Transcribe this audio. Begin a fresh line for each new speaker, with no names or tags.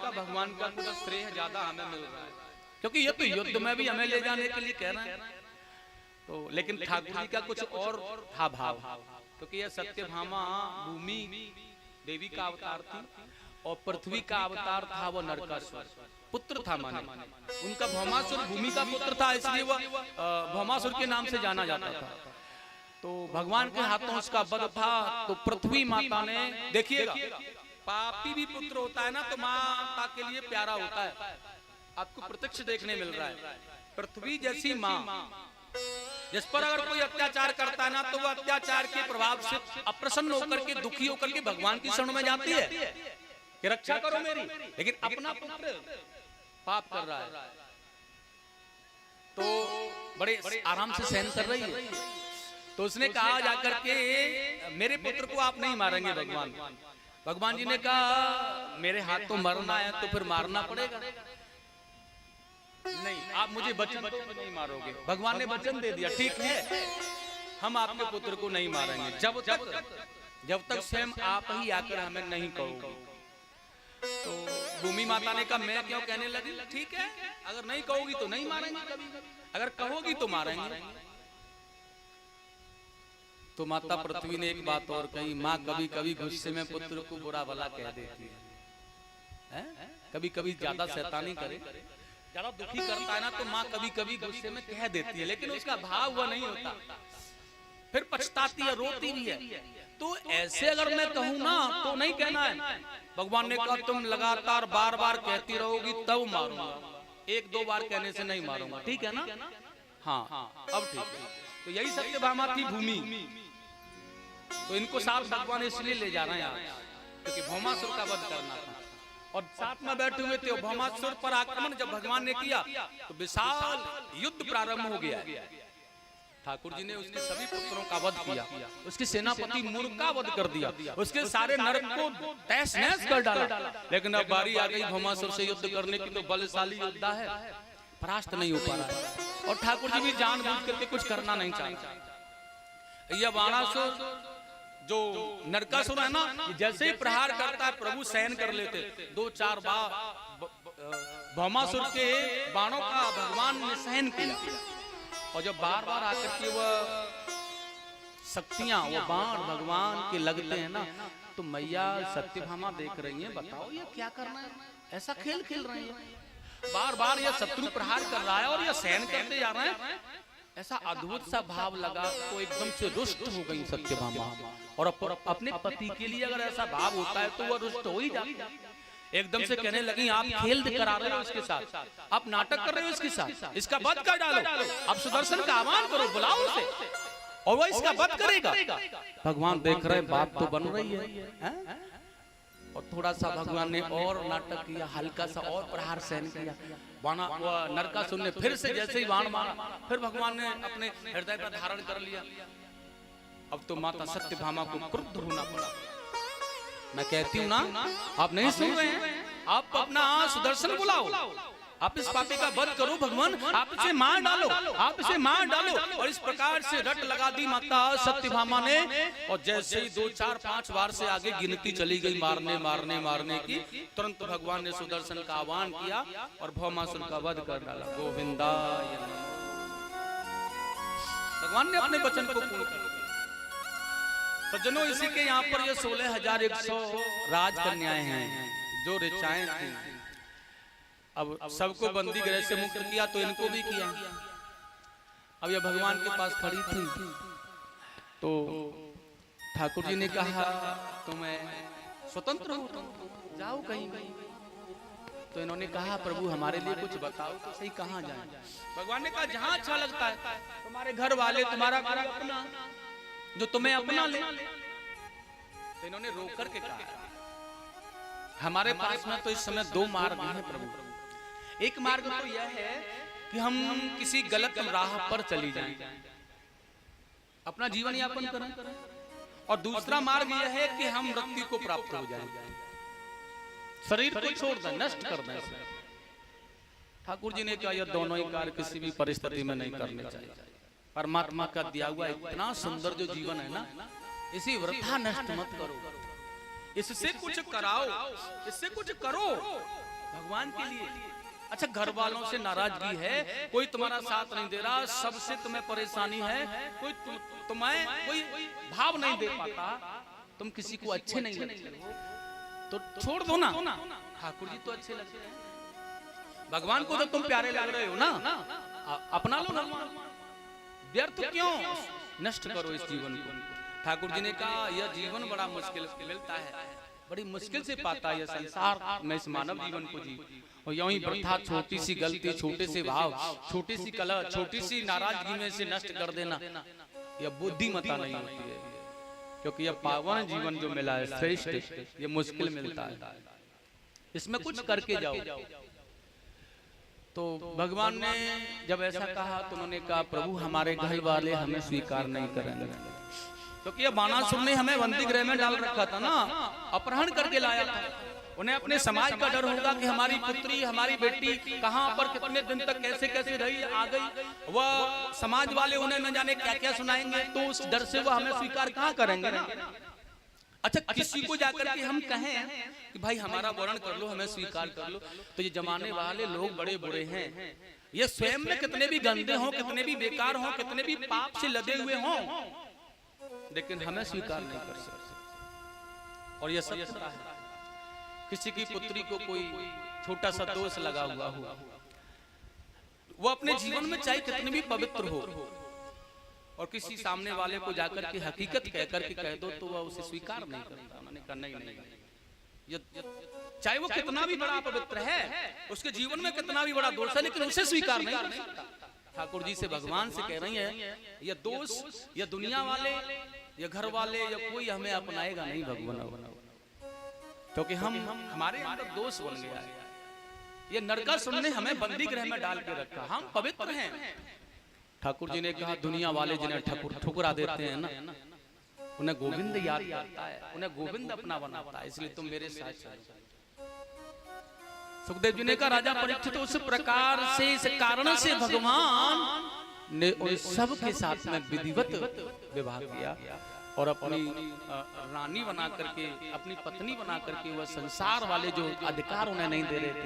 का भगवान का पूरा श्रेय ज्यादा हमें मिल रहा है, क्योंकि ये तो युद्ध में भी हमें ले जाने के लिए कह रहे हैं। तो लेकिन ठाकुर जी का कुछ और था भाव, क्योंकि यह सत्यभामा भूमि देवी का अवतार थी और पृथ्वी का अवतार था वो नरकासुर पुत्र था, माने उनका भौमासुर भूमि का पुत्र था, इसलिए वह भौमासुर के नाम से जाना जाता था। तो भगवान के हाथों उसका वध था। तो पृथ्वी माता ने, देखिएगा पापी भी पुत्र होता है ना तो माता के लिए प्यारा होता है, आपको प्रत्यक्ष देखने मिल रहा है। पृथ्वी जैसी माँ जिस पर अगर कोई अत्याचार करता है ना तो वह अत्याचार के प्रभाव से अप्रसन्न होकर के, दुखी होकर के भगवान की शरण में जाती है कि रक्षा करो मेरी, लेकिन अपना पुत्र पाप कर रहा है तो बड़े आराम से सहन कर रही है। तो उसने कहा जाकर के मेरे पुत्र को आप नहीं मारेंगे भगवान। भगवान जी ने कहा मेरे हाथ तो मरना है तो फिर मारना पड़ेगा, नहीं आप मुझे वचन नहीं मारोगे। भगवान ने वचन दे दिया, ठीक है हम आपके पुत्र को नहीं मारेंगे जब तक स्वयं आप ही आकर हमें नहीं कहोगे। तो भूमि माता ने कहा मैं क्यों कहने लगी, ठीक है अगर नहीं कहोगी तो नहीं मारेंगे, अगर कहोगी तो मारेंगे। तो माता पृथ्वी ने एक बात और कही, माँ कभी कभी गुस्से में पुत्र को बुरा भला कह देती है, कभी कभी ज्यादा शैतानी करे, ज्यादा दुखी करता है ना तो माँ कभी कभी गुस्से में कह देती है, लेकिन उसका भाव वह नहीं होता, फिर पछताती है, रोती भी है। तो ऐसे अगर मैं कहूँ ना तो नहीं कहना है। भगवान ने कहा तुम लगातार बार बार कहती रहोगी तब मारूंगा, एक दो बार कहने से नहीं मारूंगा, ठीक है ना? हाँ अब ठीक है। तो यही सत्यभामा थी भूमि। तो इनको साथ भगवान इसलिए ले जा रहे हैं क्योंकि भौमासुर का वध करना था और साथ में बैठे हुए थे। भौमासुर पर आक्रमण जब भगवान ने किया तो विशाल युद्ध प्रारंभ हो गया। ठाकुर जी ने उसके सभी पुत्रों का वध किया, उसके सेनापति मूर्ख का वध कर दिया, उसके सारे नरक को तहस नहस कर डाला। लेकिन अब बारी आ गई भौमासुर से युद्ध करने की। तो बलशाली योद्धा है, परास्त नहीं हो पा रहा है और ठाकुर जी भी जानबूझ करके कुछ करना नहीं चाहते। यह बाणासुर जो नरकासुर है ना, जैसे ही प्रहार करता है प्रभु सहन कर लेते। दो चार बार भौमासुर के बाणों का भगवान ने सहन किया और जब बार बार आकर के वह शक्तियां वो बाण भगवान के लगते हैं ना तो मैया सत्यभामा देख रही हैं, बताओ ये क्या करना है, ऐसा खेल खेल रहे हैं। बार बार यह शत्रु प्रहार कर रहा है और यह सहन करते जा रहे हैं। ऐसा अद्भुत सा भाव लगा तो एकदम से रुष्ट हो गई सत्यभामा। और अपने पति के लिए अगर ऐसा भाव होता है तो वह रुष्ट हो ही जाती है। एकदम से कहने लगी आप खेल करा रहे हो इसके साथ, आप नाटक कर रहे हो इसके साथ, इसका वध कर डालो, आप सुदर्शन का आह्वान करो, बुलाओ उसे और वह इसका वध करेगा। भगवान देख रहे बात तो बन रही है और थोड़ा सा भगवान ने और नाटक किया, हल्का सा और प्रहार सहन किया। नरकासुर ने फिर से जैसे ही बाण मारा, फिर भगवान ने अपने हृदय पर धारण कर लिया। अब तो माता सत्यभामा को क्रुद्ध होना पड़ा। मैं कहती हूँ ना, आप नहीं सुन रहे हैं, आप अपना सुदर्शन बुलाओ, आप इस पापी का वध करो भगवान, आप इसे मार डालो, आप इसे मार डालो। और इस प्रकार से रट लगा दी माता सत्यभामा ने। और जैसे ही 2 4 5 बार से आगे गिनती चली गई मारने मारने मारने की, तुरंत भगवान ने सुदर्शन का आह्वान किया और भौमासुर का वध कर डाला। गोविंदाय नमः। भगवान ने अपने वचन को पूर्ण कर दिया। सज्जनों, इसी के यहाँ पर ये 16,100 राजकन्याएं हैं जो ऋचाएं थी। अब सबको बंदी गृह से मुक्त किया तो इनको भी किया। अब ये भगवान के पास खड़ी थी तो ठाकुर जी ने कहा तुम्हें स्वतंत्र हो, जाओ कहीं। तो इन्होंने कहा प्रभु हमारे लिए कुछ बताओ तो सही, कहाँ जाए। भगवान ने कहा जहाँ अच्छा लगता है, तुम्हारे घर वाले, तुम्हारा कोई अपना जो तुम्हें अपना ले। तो इन्होंने रोक करके कहा हमारे पास में तो इस समय 2 मार्ग हैं प्रभु। एक मार्ग तो यह है कि हम किसी गलत राह पर चली जाएं, अपना जीवन यापन करें, और दूसरा मार्ग यह है कि हम मृत्यु को प्राप्त हो जाएं, शरीर को छोड़ दें, नष्ट कर दें। ठाकुर जी ने कहा यह दोनों ही कार्य किसी भी परिस्थिति में नहीं करने चाहिए। परमात्मा का दिया हुआ इतना सुंदर जो जीवन है ना, इसी वृथा नष्ट मत करो, इससे कुछ कराओ, इससे कुछ करो। भगवान के लिए। अच्छा, घर वालों से नाराजगी है, कोई तुम्हारा साथ नहीं दे रहा, सबसे तुम्हें परेशानी है, कोई तुम्हें कोई भाव नहीं दे पाता, तुम किसी को अच्छे नहीं लगते हो, तो छोड़ दो ना। ठाकुर जी तो अच्छे लगते हैं, भगवान को तो तुम प्यारे लग रहे हो ना, अपना लो ना, व्यर्थ क्यों नष्ट करो इस जीवन को। ठाकुर जी ने कहा यह जीवन बड़ा मुश्किल मिलता है, बड़ी मुश्किल से पाता है यह संसार में, इस मानव जीवन को जी। और यूं ही वृथा छोटी सी गलती, छोटे से भाव, छोटी सी कलह, छोटी सी नाराजगी में से नष्ट कर देना, यह बुद्धिमता नहीं होती है। क्योंकि यह पावन जीवन जो मिला है श्रेष्ठ, ये मुश्किल मिलता है, इसमें कुछ करके जाओ। तो भगवान ने जब ऐसा कहा तो उन्होंने कहा प्रभु हमारे घर वाले हमें स्वीकार नहीं करेंगे, क्योंकि ये बाणासुर ने हमें बंदी गृह में डाल रखा था ना, अपहरण करके लाया था। उन्हें अपने समाज का डर होगा कि हमारी पुत्री, हमारी बेटी कहां पर कितने दिन तक कैसे कैसे रही, आ गई, वह समाज वाले उन्हें न जाने क्या क्या सुनाएंगे, तो उस डर से वह हमें स्वीकार कहां करेंगे ना। अच्छा, किसी को जाकर के हम कहें कि भाई हमारा वर्ण कर लो, हमें स्वीकार कर लो, तो ये जमाने वाले लोग बड़े बुरे हैं, ये स्वयं में कितने भी गंदे हों, कितने भी बेकार हों, कितने भी पाप से लदे हुए हों, लेकिन हमें स्वीकार नहीं कर सकते। और यह सत्य है, किसी की पुत्री को कोई छोटा सा दोष लगा हुआ हो, वो अपने जीवन में चाहे कितनी भी पवित्र हो, और किसी सामने वाले को जाकर के हकीकत कहकर के कह दो तो वह उसे स्वीकार नहीं करता। उन्होंने कहा नहीं, चाहे वो कितना भी बड़ा पवित्र है, उसके जीवन में कितना भी बड़ा दोष है, लेकिन उसे स्वीकार नहीं कर सकता। ठाकुर जी से भगवान से कह रही है ये दोष, ये दुनिया वाले, ये घर वाले, या कोई हमें अपनाएगा नहीं भगवान, क्योंकि हमारे अंदर दोष बन गया है। ये नरकासुर ने हमें बंदी गृह में डाल के रखा, हम पवित्र हैं। ठाकुर जी ने कहा दुनिया वाले जिन्हें ठुकरा देते हैं ना, उन्हें गोविंद याद करता है, उन्हें गोविंद अपना बनाता है, इसलिए तुम मेरे साथ चलो। सुखदेव जी ने कहा राजा परीक्षित उस प्रकार से, इस कारण से भगवान ने उन सब के साथ में विधिवत विवाह किया, और अपनी रानी बना करके, अपनी पत्नी बना करके, वह संसार वाले जो अधिकार उन्हें नहीं दे रहे थे